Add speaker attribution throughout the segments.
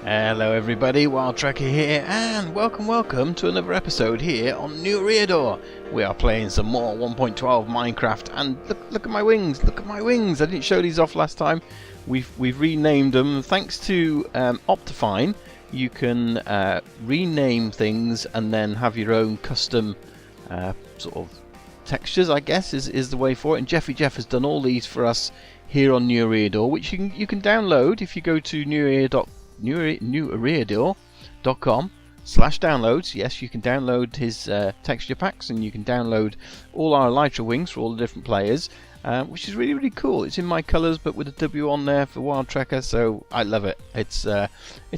Speaker 1: Hello everybody, Wild Trekker here, and welcome to another episode here on New Eriador. We are playing some more 1.12 Minecraft, and look at my wings, I didn't show these off last time. We've renamed them. Thanks to Optifine, you can rename things and then have your own custom sort of textures, I guess, is the way for it. And Jeff has done all these for us here on New Eriador, which you can download if you go to neweriador.com/downloads. Yes, you can download his texture packs, and you can download all our elytra wings for all the different players, which is really cool. It's in my colours but with a W on there for Wild Trekker, so I love it. It's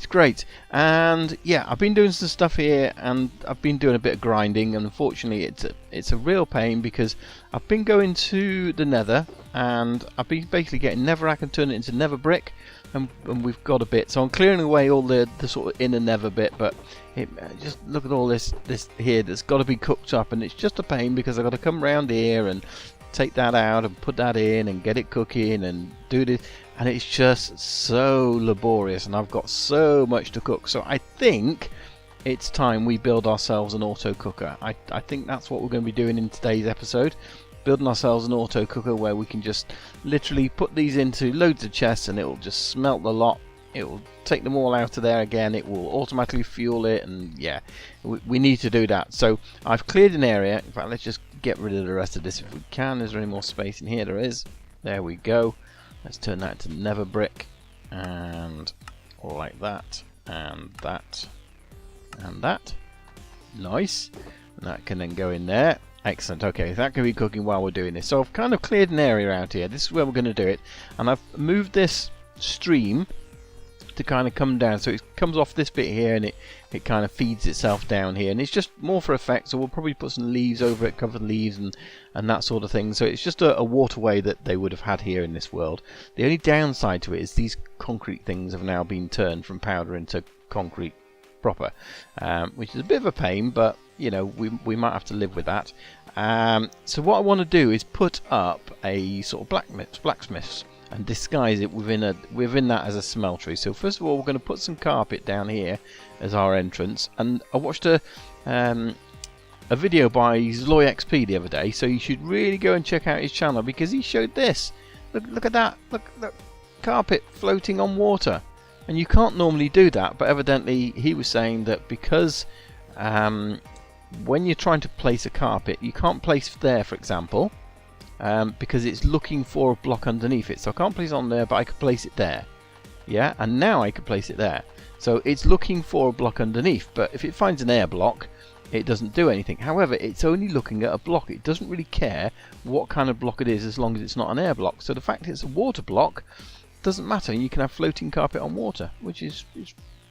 Speaker 1: great. And yeah, I've been doing some stuff here, and I've been doing a bit of grinding, and unfortunately it's a real pain because I've been going to the nether, and I've been basically getting netherrack and turning it into nether brick. And we've got a bit, so I'm clearing away all the sort of inner nether bit, but just look at all this here that's got to be cooked up, and it's just a pain because I've got to come around here and take that out and put that in and get it cooking and do this, and it's just so laborious, and I've got so much to cook. So I think it's time we build ourselves an auto cooker. I think that's what we're going to be doing in today's episode. Building ourselves an auto cooker where we can just literally put these into loads of chests, and it will just smelt the lot. It will take them all out of there again. It will automatically fuel it, and yeah, we need to do that. So I've cleared an area. In fact, let's just get rid of the rest of this if we can. Is there any more space in here? There is. There we go. Let's turn that to nether brick, and like that, and that, and that. Nice. And that can then go in there. Excellent. Okay, that can be cooking while we're doing this. So I've kind of cleared an area out here. This is where we're going to do it, and I've moved this stream to kind of come down, so it comes off this bit here, and it kind of feeds itself down here, and it's just more for effect. So we'll probably put some leaves over it, cover the leaves and that sort of thing. So it's just a waterway that they would have had here in this world. The only downside to it is these concrete things have now been turned from powder into concrete proper, which is a bit of a pain, but you know, we might have to live with that. So what I want to do is put up a sort of blacksmiths and disguise it within that as a smeltery. So first of all, we're going to put some carpet down here as our entrance. And I watched a video by Zloy XP the other day, so you should really go and check out his channel because he showed this. Look at that! Look, carpet floating on water, and you can't normally do that. But evidently, he was saying that because when you're trying to place a carpet, you can't place there, for example, because it's looking for a block underneath it. So I can't place it on there, but I could place it there. Yeah, and now I can place it there. So it's looking for a block underneath, but if it finds an air block, it doesn't do anything. However, it's only looking at a block. It doesn't really care what kind of block it is as long as it's not an air block. So the fact it's a water block doesn't matter. You can have floating carpet on water, which is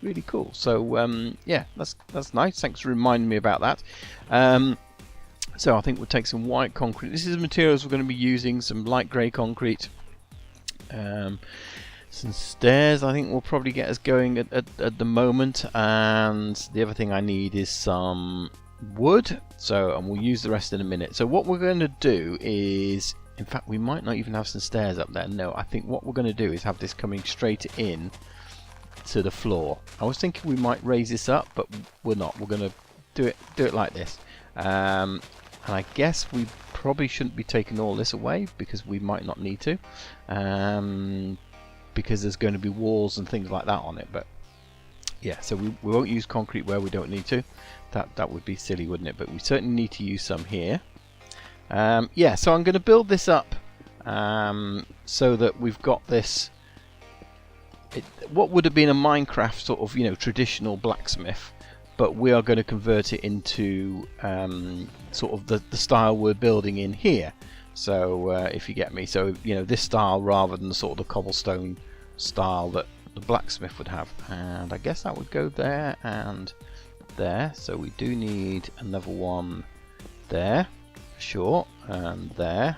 Speaker 1: really cool. So yeah, that's nice. Thanks for reminding me about that. So I think we'll take some white concrete. This is the materials we're going to be using. Some light grey concrete, some stairs. I think will probably get us going at the moment. And the other thing I need is some wood. And we'll use the rest in a minute. So what we're going to do is, in fact, we might not even have some stairs up there. No, I think what we're going to do is have this coming straight in to the floor. I was thinking we might raise this up, but we're not. We're going to do it like this. And I guess we probably shouldn't be taking all this away because we might not need to, because there's going to be walls and things like that on it. But yeah, so we won't use concrete where we don't need to. That would be silly, wouldn't it? But we certainly need to use some here. Yeah, so I'm going to build this up so that we've got this. What would have been a Minecraft sort of, you know, traditional blacksmith, but we are going to convert it into sort of the style we're building in here. So if you get me, so you know, this style rather than the sort of the cobblestone style that the blacksmith would have. And I guess that would go there and there. So we do need another one there, sure, and there.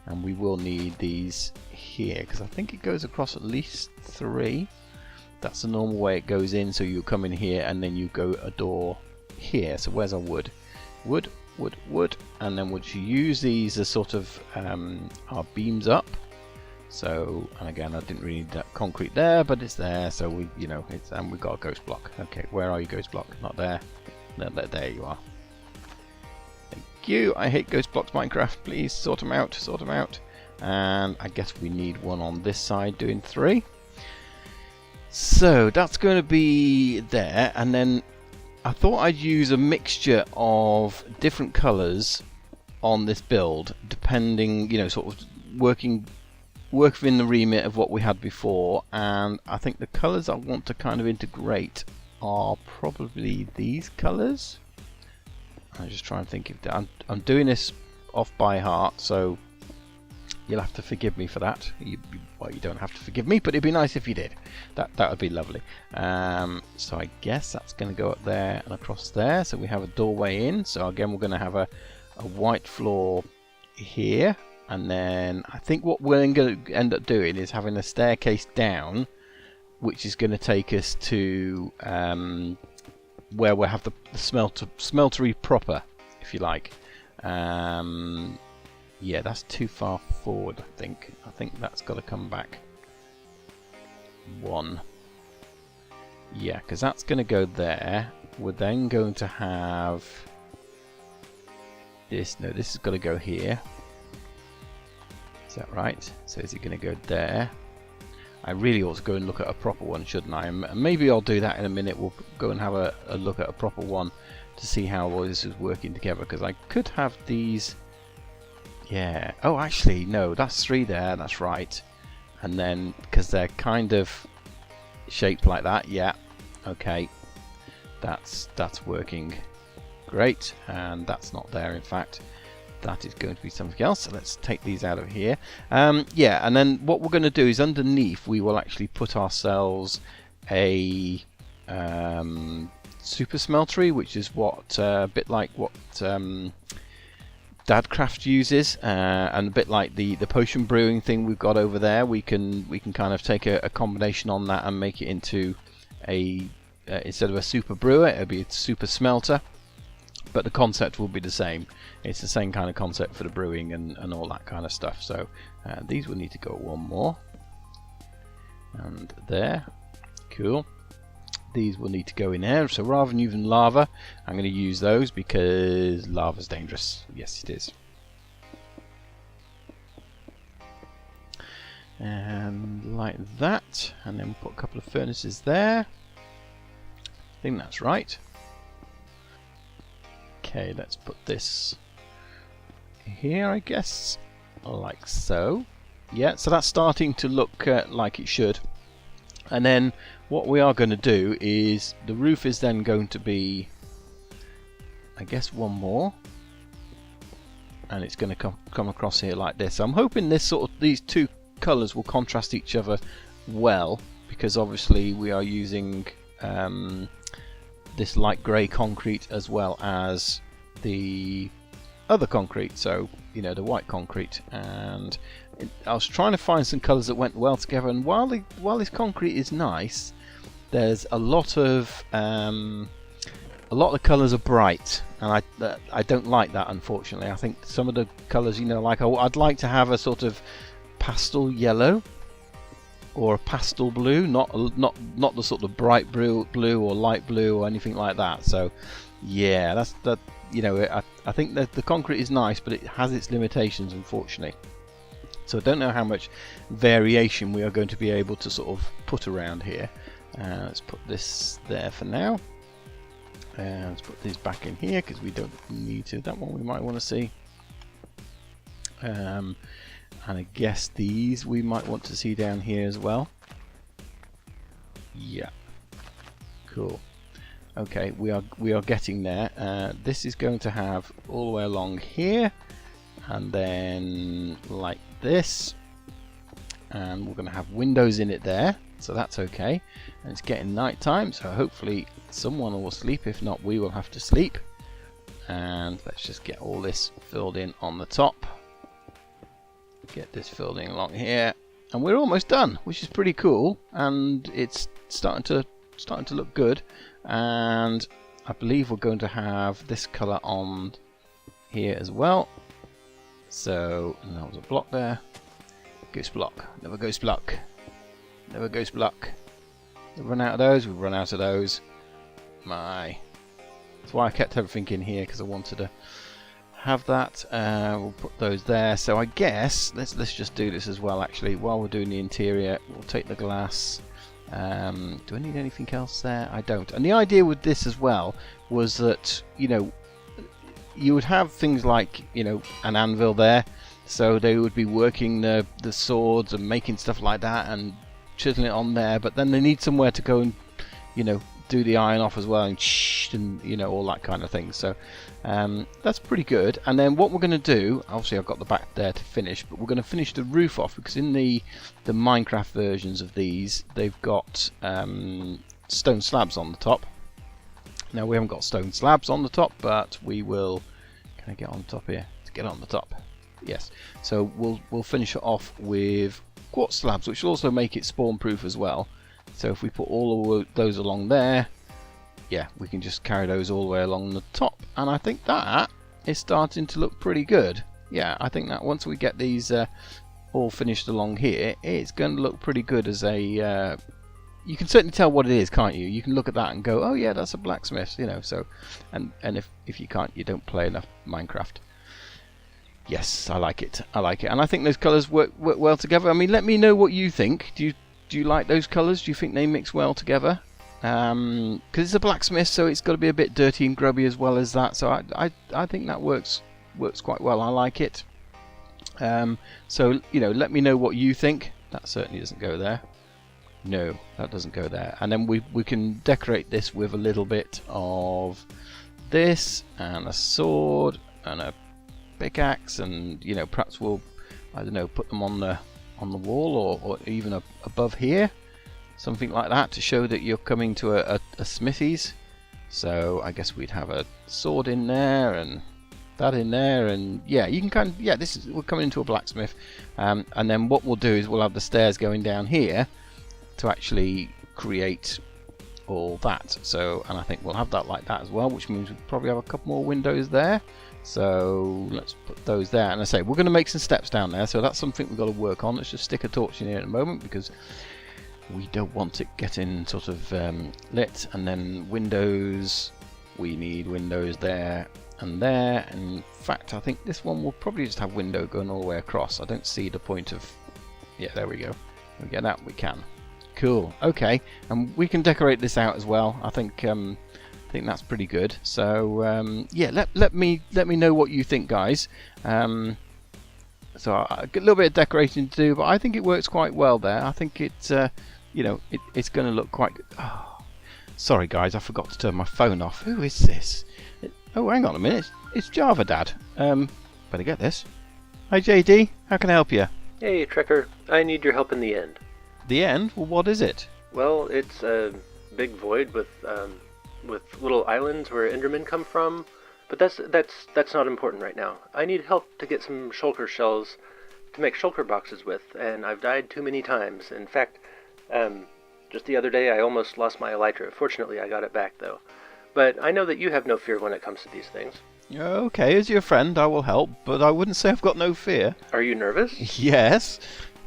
Speaker 1: And we will need these here because I think it goes across at least 3. That's the normal way it goes in. So you come in here and then you go a door here. So where's our wood? Wood, and then we'll use these as sort of our beams up. So, and again, I didn't really need that concrete there, but it's there. So we, you know, it's, and we've got a ghost block. Okay, where are you, ghost block? Not there. No, there you are. Thank you. I hate ghost blocks, Minecraft. Please sort them out. Sort them out. And I guess we need one on this side doing 3. So that's going to be there, and then I thought I'd use a mixture of different colours on this build, depending, you know, sort of work within the remit of what we had before. And I think the colours I want to kind of integrate are probably these colours. I'm just trying to think if I'm doing this off by heart, so you'll have to forgive me for that. Well, you don't have to forgive me, but it'd be nice if you did. That would be lovely. So I guess that's going to go up there and across there. So we have a doorway in. So again, we're going to have a white floor here. And then I think what we're going to end up doing is having a staircase down, which is going to take us to where we'll have the smeltery proper, if you like. Yeah, that's too far forward, I think. I think that's got to come back 1. Yeah, because that's going to go there. We're then going to have this. No, this has got to go here. Is that right? So is it going to go there? I really ought to go and look at a proper one, shouldn't I? And maybe I'll do that in a minute. We'll go and have a look at a proper one to see how all this is working together. Because I could have these... Yeah. Oh, actually, no. That's 3 there. That's right. And then, because they're kind of shaped like that. Yeah. Okay. That's working great. And that's not there, in fact. That is going to be something else. So let's take these out of here. Yeah. And then what we're going to do is underneath, we will actually put ourselves a Super Smeltery, which is what a bit like what Dadcraft uses, and a bit like the potion brewing thing we've got over there. We can kind of take a combination on that and make it into a instead of a super brewer, it'll be a super smelter, but the concept will be the same. It's the same kind of concept for the brewing and all that kind of stuff. So these will need to go 1 more, and there, cool. These will need to go in there. So rather than using lava, I'm going to use those because lava's dangerous. Yes, it is. And like that. And then we'll put a couple of furnaces there. I think that's right. Okay, let's put this here, I guess. Like so. Yeah, so that's starting to look like it should. And then what we are going to do is the roof is then going to be, I guess, 1 more, and it's going to come across here like this. I'm hoping these 2 colours will contrast each other well, because obviously we are using this light grey concrete as well as the other concrete, so you know, the white concrete. And I was trying to find some colours that went well together, and while this concrete is nice, there's a lot of the colours are bright, and I don't like that, unfortunately. I think some of the colours, you know, like I'd like to have a sort of pastel yellow or a pastel blue, not the sort of bright blue or light blue or anything like that. So yeah, that's that. You know, I think that the concrete is nice, but it has its limitations, unfortunately. So I don't know how much variation we are going to be able to sort of put around here. Let's put this there for now. Let's put these back in here because we don't need to. That one we might want to see. And I guess these we might want to see down here as well. Yeah. Cool. Okay, we are getting there. This is going to have all the way along here, and then like this, and we're going to have windows in it there, so that's okay. And it's getting night time, so hopefully someone will sleep. If not, we will have to sleep. And let's just get all this filled in on the top. Get this filled in along here, and we're almost done, which is pretty cool. And it's starting to look good. And I believe we're going to have this colour on here as well. So, and that was a block there. Ghost block. Another ghost block. Another ghost block. We've run out of those. We've run out of those. That's why I kept everything in here, because I wanted to have that. We'll put those there. So I guess let's just do this as well. Actually, while we're doing the interior, we'll take the glass. Do I need anything else there? I don't. And the idea with this as well was that, you know, you would have things like, you know, an anvil there, so they would be working the swords and making stuff like that and chiseling it on there, but then they need somewhere to go and, you know, do the iron off as well, and you know, all that kind of thing. So that's pretty good. And then what we're going to do, obviously I've got the back there to finish, but we're going to finish the roof off, because in the Minecraft versions of these, they've got stone slabs on the top. Now we haven't got stone slabs on the top, but we will. Can I get on the top here? To get on the top, yes. So we'll finish it off with quartz slabs, which will also make it spawn proof as well. So if we put all of those along there, yeah, we can just carry those all the way along the top. And I think that is starting to look pretty good. Yeah, I think that once we get these all finished along here, it's going to look pretty good as a... you can certainly tell what it is, can't you? You can look at that and go, oh yeah, that's a blacksmith, you know. So, and if you can't, you don't play enough Minecraft. Yes, I like it. I like it. And I think those colours work well together. I mean, let me know what you think. Do you like those colours? Do you think they mix well together? Because it's a blacksmith, so it's got to be a bit dirty and grubby as well as that. So I think that works quite well. I like it. So, you know, let me know what you think. That certainly doesn't go there. No, that doesn't go there. And then we can decorate this with a little bit of this and a sword and a pickaxe, and you know, perhaps we'll, I don't know, put them on the wall or even above here, something like that, to show that you're coming to a smithy's. So I guess we'd have a sword in there and that in there, and yeah, you can kind of, yeah, we're coming into a blacksmith. And then what we'll do is we'll have the stairs going down here to actually create all that. So, and I think we'll have that like that as well, which means we'll probably have a couple more windows there. So let's put those there. And I say we're going to make some steps down there, so that's something we've got to work on. Let's just stick a torch in here in a moment, because we don't want it getting sort of lit. And then windows, we need windows there and there. And in fact, I think this one will probably just have window going all the way across. I don't see the point of... Yeah, there we go. Can we get that? We can. Cool. Okay, and we can decorate this out as well. I think that's pretty good. So yeah, let me know what you think, guys. So I got a little bit of decorating to do, but I think it works quite well there. I think it's you know, it's going to look quite good. Oh, sorry guys, I forgot to turn my phone off. Who is this? Oh, hang on a minute. It's Javadad. Better get this. Hi JD, how can I help you?
Speaker 2: Hey Trekker, I need your help in the end.
Speaker 1: The end? Well, what is it?
Speaker 2: Well, it's a big void with little islands where Endermen come from, but that's not important right now. I need help to get some shulker shells to make shulker boxes with, and I've died too many times. In fact, just the other day I almost lost my elytra. Fortunately, I got it back though. But I know that you have no fear when it comes to these things.
Speaker 1: Okay, as your friend, I will help, but I wouldn't say I've got no fear.
Speaker 2: Are you nervous?
Speaker 1: Yes.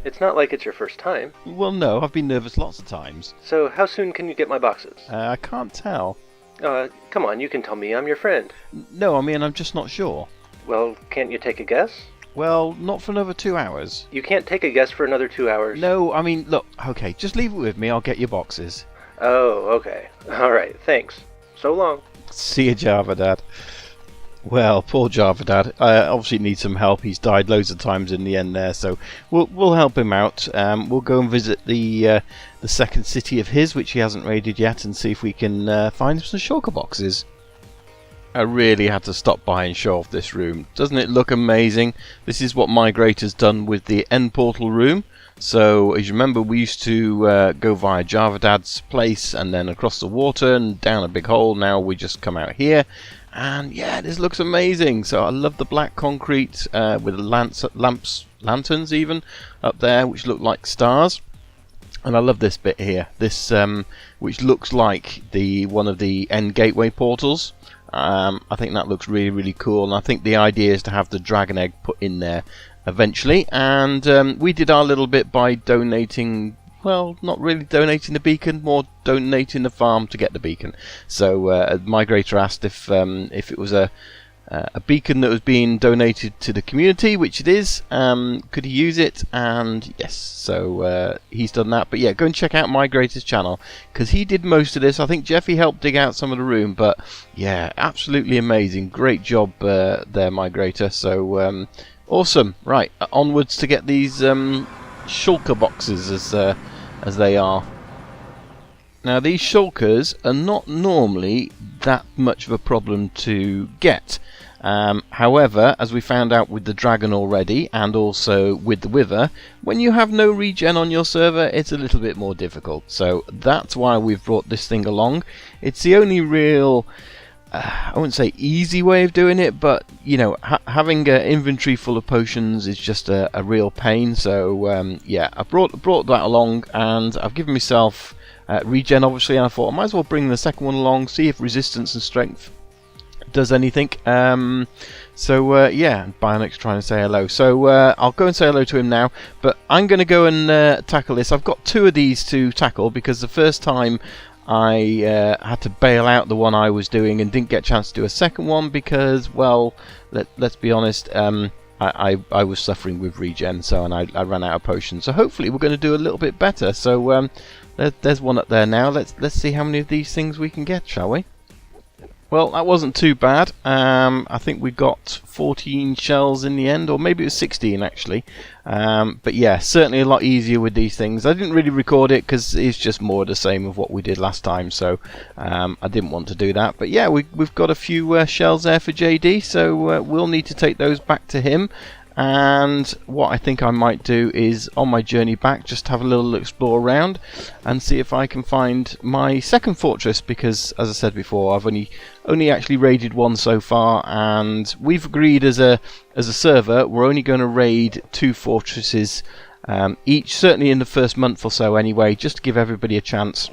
Speaker 2: It's not like it's your first time.
Speaker 1: Well, no, I've been nervous lots of times.
Speaker 2: So how soon can you get my boxes?
Speaker 1: I can't tell.
Speaker 2: Come on, you can tell me. I'm your friend.
Speaker 1: No, I mean, I'm just not sure.
Speaker 2: Well, can't you take a guess?
Speaker 1: Well, not for another 2 hours.
Speaker 2: You can't take a guess for another 2 hours?
Speaker 1: No, I mean, look, okay, just leave it with me. I'll get your boxes.
Speaker 2: Oh, okay. All right, thanks. So long.
Speaker 1: See you, Javadad. Well, poor Javadad. Obviously needs some help. He's died loads of times in the end there, so we'll help him out. We'll go and visit the second city of his, which he hasn't raided yet, and see if we can find him some shulker boxes. I really had to stop by and show off this room. Doesn't it look amazing? This is what Migrator's done with the end portal room. So, as you remember, we used to go via Javadad's place and then across the water and down a big hole. Now we just come out here. And yeah, this looks amazing. So I love the black concrete with the lanterns even up there, which look like stars. And I love this bit here, this which looks like one of the end gateway portals. I think that looks really, really cool, and I think the idea is to have the dragon egg put in there eventually, and we did our little bit by donating. Well, not really donating the beacon, more donating the farm to get the beacon. So a migrator asked if it was a beacon that was being donated to the community, which it is. Could he use it? And yes, so he's done that. But yeah, go and check out Migrator's channel, because he did most of this. I think Jeffy helped dig out some of the room, but yeah, absolutely amazing. Great job there, Migrator. So awesome. Right, onwards to get these shulker boxes as they are. Now these shulkers are not normally that much of a problem to get. However, as we found out with the dragon already, and also with the wither, when you have no regen on your server, it's a little bit more difficult. So that's why we've brought this thing along. It's the only real, I wouldn't say easy way of doing it, but you know, having an inventory full of potions is just a real pain. So yeah, I brought that along, and I've given myself regen, obviously, and I thought I might as well bring the second one along, see if resistance and strength does anything. So yeah, Bionic's trying to say hello, so I'll go and say hello to him now, but I'm going to go and tackle this. I've got 2 of these to tackle, because the first time I had to bail out the one I was doing and didn't get a chance to do a second one because, well, let's be honest, I was suffering with regen, so, and I ran out of potions. So hopefully we're going to do a little bit better. So there's one up there now. Let's see how many of these things we can get, shall we? Well, that wasn't too bad. I think we got 14 shells in the end, or maybe it was 16 actually. But yeah, certainly a lot easier with these things. I didn't really record it because it's just more the same of what we did last time, so I didn't want to do that. But yeah, we've got a few shells there for JD, so we'll need to take those back to him. And what I think I might do is, on my journey back, just have a little explore around and see if I can find my second fortress, because as I said before, I've only actually raided one so far, and we've agreed as a server we're only going to raid 2 fortresses each, certainly in the first month or so anyway, just to give everybody a chance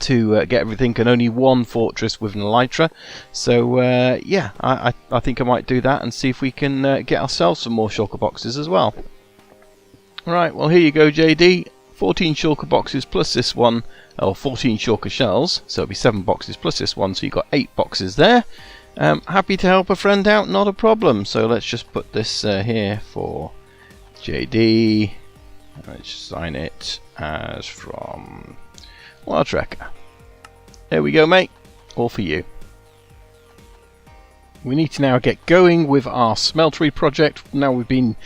Speaker 1: to get everything, and only 1 fortress with an elytra. So yeah, I think I might do that and see if we can get ourselves some more shulker boxes as well. Right, well here you go, JD. 14 shulker boxes plus this one, or 14 shulker shells, so it'll be 7 boxes plus this one, so you've got 8 boxes there. Happy to help a friend out, not a problem. So let's just put this here for JD. Let's sign it as from Wild Tracker. There we go, mate. All for you. We need to now get going with our smeltery project. Now we've been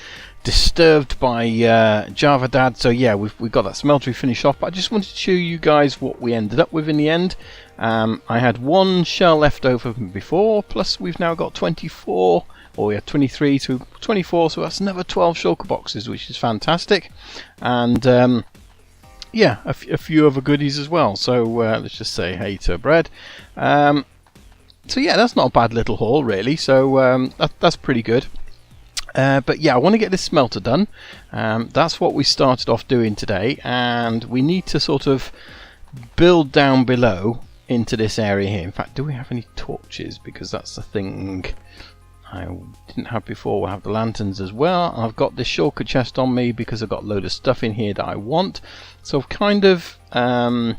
Speaker 1: disturbed by Javadad, so yeah, we've got that smeltery finished off. But I just wanted to show you guys what we ended up with in the end. I had 1 shell left over from before, plus we've now got 24, or we have 23 to 24, so that's another 12 shulker boxes, which is fantastic. And yeah, a few other goodies as well. So let's just say hey to Bread. So yeah, that's not a bad little haul really. So that's pretty good. But yeah, I want to get this smelter done. That's what we started off doing today, and we need to sort of build down below into this area here. In fact, do we have any torches? Because that's the thing I didn't have before. We'll have the lanterns as well. I've got this shulker chest on me because I've got a load of stuff in here that I want. So I've kind of not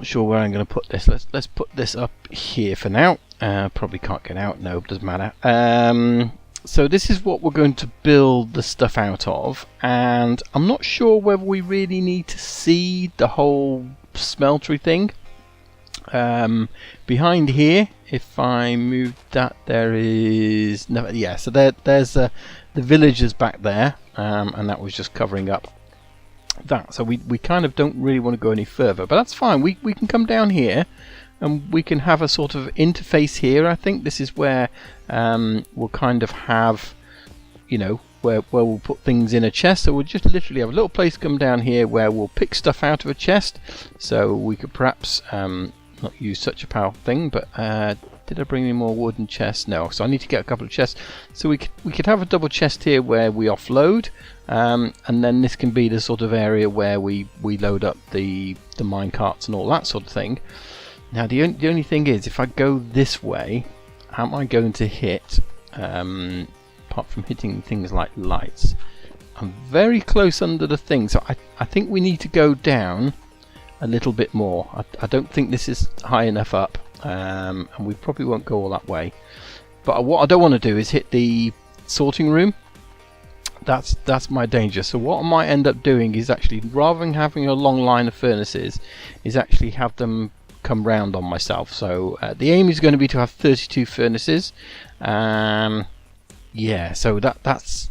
Speaker 1: sure where I'm going to put this. Let's put this up here for now. Probably can't get out. No, doesn't matter. So this is what we're going to build the stuff out of, and I'm not sure whether we really need to see the whole smeltery thing. Behind here, if I move that, there is no, yeah, so there's the villagers back there, and that was just covering up that. So we kind of don't really want to go any further, but that's fine. We can come down here and we can have a sort of interface here. I think this is where we'll kind of have, you know, where we'll put things in a chest. So we'll just literally have a little place come down here where we'll pick stuff out of a chest. So we could perhaps not use such a powerful thing, but did I bring any more wooden chests? No, so I need to get a couple of chests. So we could have a double chest here where we offload, and then this can be the sort of area where we load up the mine carts and all that sort of thing. Now the only thing is, if I go this way, am I going to hit apart from hitting things like lights. I'm very close under the thing, so I think we need to go down a little bit more. I don't think this is high enough up, and we probably won't go all that way. But what I don't want to do is hit the sorting room. That's my danger. So what I might end up doing is actually, rather than having a long line of furnaces, is actually have them come round on myself. So the aim is going to be to have 32 furnaces. Yeah, so that's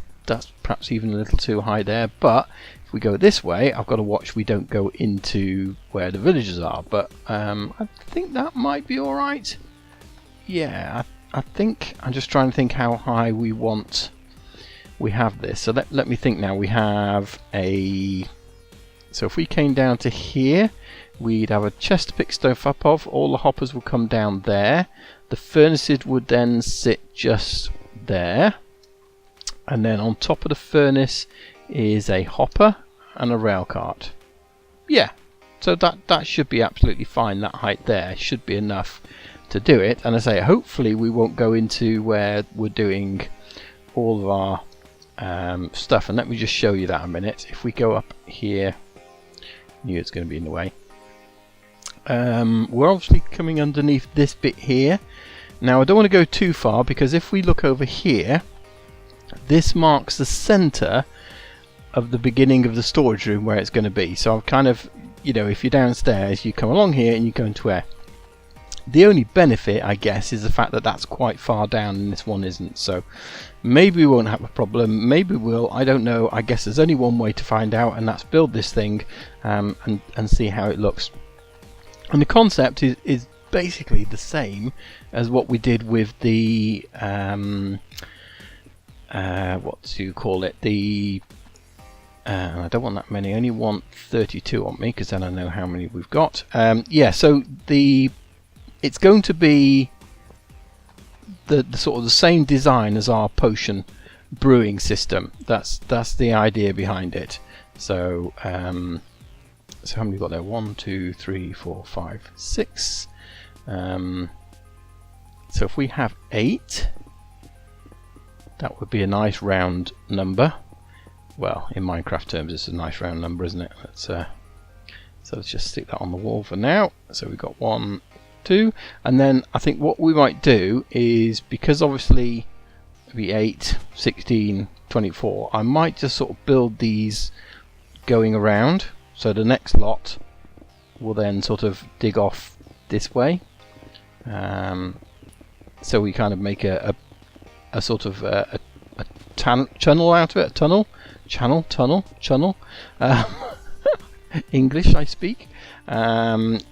Speaker 1: perhaps even a little too high there, but if we go this way, I've got to watch we don't go into where the villagers are. But I think that might be alright. Yeah, I think I'm just trying to think how high we have this. So let me think now. We have so if we came down to here, we'd have a chest to pick stuff up of. All the hoppers would come down there. The furnaces would then sit just there. And then on top of the furnace is a hopper and a rail cart. Yeah, so that should be absolutely fine. That height there should be enough to do it. And I say, hopefully we won't go into where we're doing all of our stuff. And let me just show you that a minute. If we go up here, knew it's going to be in the way. We're obviously coming underneath this bit here. Now I don't want to go too far, because if we look over here, this marks the center of the beginning of the storage room where it's going to be. So I've kind of, you know, if you're downstairs, you come along here and you go into where. The only benefit, I guess, is the fact that that's quite far down and this one isn't. So maybe we won't have a problem, maybe we'll, I don't know. I guess there's only one way to find out, and that's build this thing and see how it looks. And the concept is basically the same as what we did with the what do you call it, the I don't want that many, I only want 32 on me, because then I know how many we've got. Yeah, so it's going to be the sort of the same design as our potion brewing system. That's the idea behind it. So so how many we got there? 1, 2, 3, 4, 5, 6. So if we have 8, that would be a nice round number. Well, in Minecraft terms, it's a nice round number, isn't it? So let's just stick that on the wall for now. So we've got 1, 2, and then I think what we might do is, because obviously it'll be 8, 16, 24, I might just sort of build these going around. So the next lot will then sort of dig off this way. So we kind of make a sort of a channel out of it, tunnel. English I speak.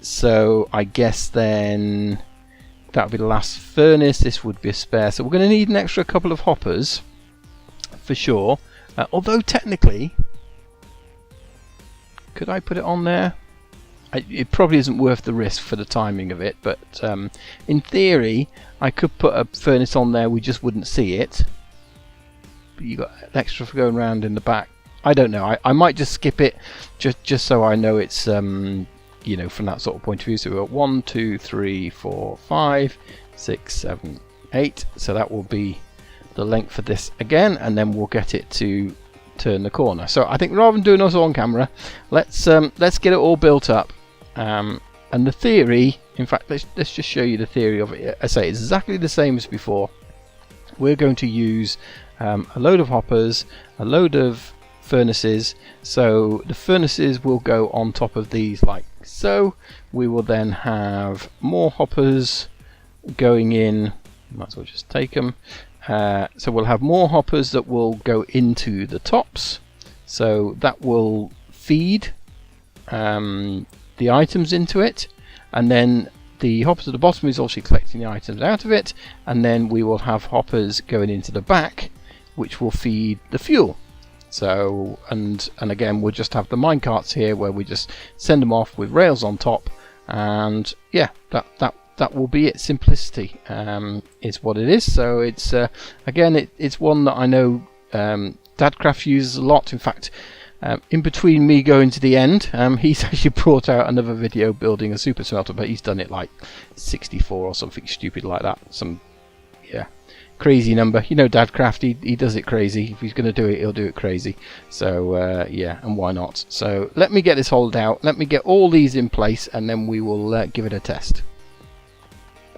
Speaker 1: So I guess then that would be the last furnace. This would be a spare. So we're going to need an extra couple of hoppers for sure. Although technically, could I put it on there? It probably isn't worth the risk for the timing of it, but in theory I could put a furnace on there, we just wouldn't see it. But you got extra for going around in the back. I don't know, I might just skip it just so I know it's you know, from that sort of point of view. So we've got 1, 2, 3, 4, 5, 6, 7, 8. So that will be the length for this again, and then we'll get it to turn the corner. So I think rather than doing us on camera, let's get it all built up. And the theory, in fact, let's just show you the theory of it. I say it's exactly the same as before. We're going to use a load of hoppers, a load of furnaces. So the furnaces will go on top of these like so. We will then have more hoppers going in. Might as well just take them. So we'll have more hoppers that will go into the tops. So that will feed the items into it, and then the hoppers at the bottom is obviously collecting the items out of it, and then we will have hoppers going into the back, which will feed the fuel. So and again, we'll just have the minecarts here where we just send them off with rails on top, and yeah, that will be it. Simplicity is what it is. So it's again, it's one that I know Dadcraft uses a lot. In fact, in between me going to the end, he's actually brought out another video building a super smelter, but he's done it like 64 or something stupid like that. crazy number. You know, Dadcraft, he does it crazy. If he's going to do it, he'll do it crazy. So yeah, and why not? So let me get this holed out. Let me get all these in place, and then we will give it a test.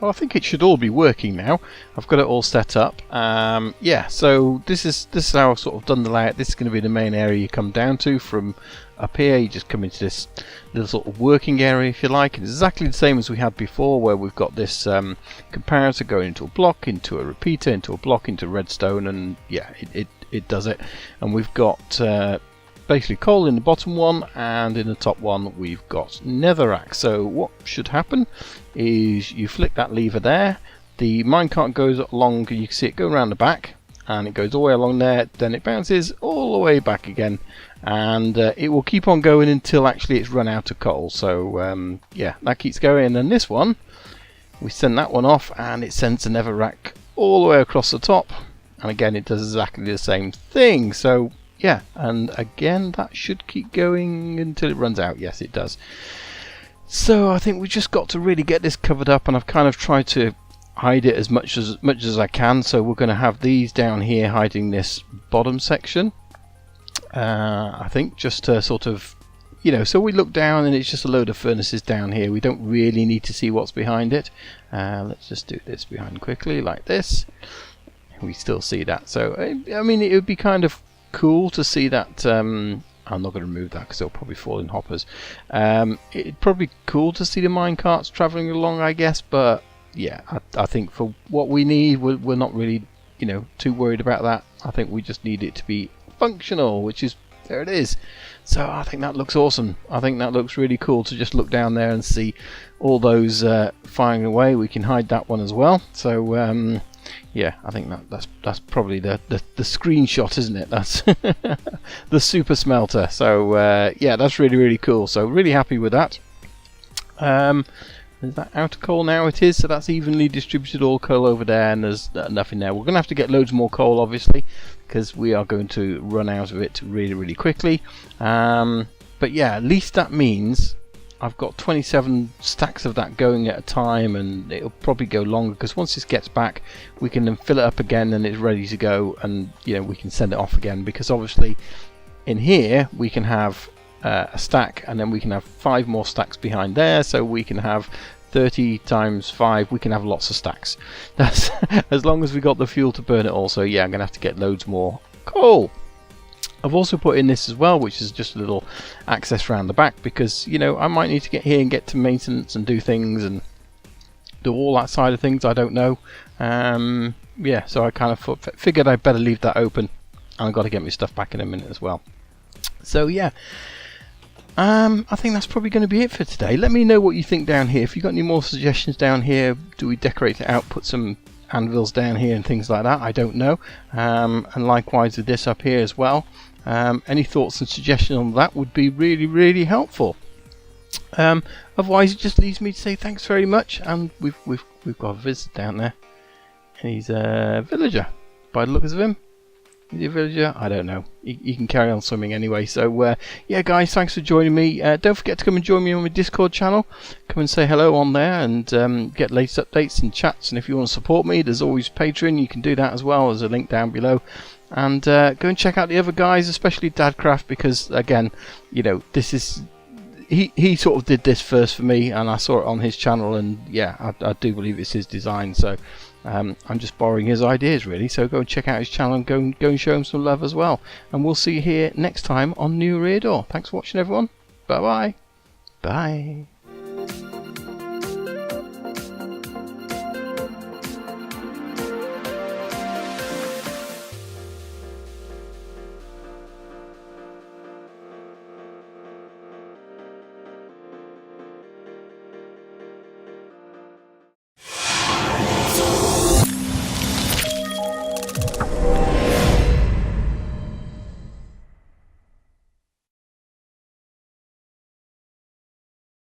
Speaker 1: Well, I think it should all be working now. I've got it all set up. Yeah, so this is how I've sort of done the layout. This is going to be the main area you come down to from up here. You just come into this little sort of working area, if you like. It's exactly the same as we had before, where we've got this comparator going into a block, into a repeater, into a block, into redstone, and yeah, it does it. And we've got basically coal in the bottom one, and in the top one we've got netherrack. So what should happen is you flick that lever there, the minecart goes along, you can see it go around the back, and it goes all the way along there, then it bounces all the way back again, and it will keep on going until actually it's run out of coal. So yeah, that keeps going. And then this one, we send that one off, and it sends the netherrack all the way across the top, and again it does exactly the same thing. So yeah, and again that should keep going until it runs out. Yes, it does. So I think we've just got to really get this covered up, and I've kind of tried to hide it as much as I can. So we're going to have these down here hiding this bottom section. I think just to sort of, you know, so we look down and it's just a load of furnaces down here. We don't really need to see what's behind it. Let's just do this behind quickly like this. We still see that. So I mean, it would be kind of cool to see that. I'm not going to remove that because it'll probably fall in hoppers. It'd probably be cool to see the minecarts travelling along, I guess, but yeah, I think for what we need, we're not really, you know, too worried about that. I think we just need it to be functional, which is, there it is. So I think that looks awesome. I think that looks really cool to just look down there and see all those firing away. We can hide that one as well. So yeah, I think that's probably the screenshot, isn't it? That's the Super Smelter. So yeah, that's really cool. So really happy with that. Is that out of coal now? It is. So that's evenly distributed, all coal over there, and there's nothing there. We're going to have to get loads more coal, obviously, because we are going to run out of it really quickly. But yeah, at least that means I've got 27 stacks of that going at a time, and it'll probably go longer, because once this gets back, we can then fill it up again and it's ready to go, and you know, we can send it off again, because obviously in here we can have a stack, and then we can have 5 more stacks behind there, so we can have 30 times 5, we can have lots of stacks. That's as long as we got the fuel to burn it all. So yeah, I'm gonna have to get loads more coal. I've also put in this as well, which is just a little access around the back, because you know, I might need to get here and get to maintenance and do things and do all that side of things. I don't know. Yeah, so I kind of figured I'd better leave that open, and I've got to get my stuff back in a minute as well. So yeah, I think that's probably going to be it for today. Let me know what you think down here. If you've got any more suggestions down here, do we decorate it out, put some anvils down here and things like that? I don't know. And likewise with this up here as well. Any thoughts and suggestions on that would be really helpful. Otherwise, it just leaves me to say thanks very much. And we've got a visitor down there, and he's a villager by the looks of him. Is he a villager? I don't know. He can carry on swimming anyway. So yeah, guys, thanks for joining me. Don't forget to come and join me on my Discord channel. Come and say hello on there, and get latest updates and chats. And if you want to support me, there's always Patreon. You can do that as well. There's a link down below. And go and check out the other guys, especially Dadcraft, because again, you know, this is he sort of did this first for me, and I saw it on his channel, and yeah, I do believe it's his design. So I'm just borrowing his ideas really. So go and check out his channel and go and show him some love as well. And we'll see you here next time on New Eriador. Thanks for watching, everyone. Bye.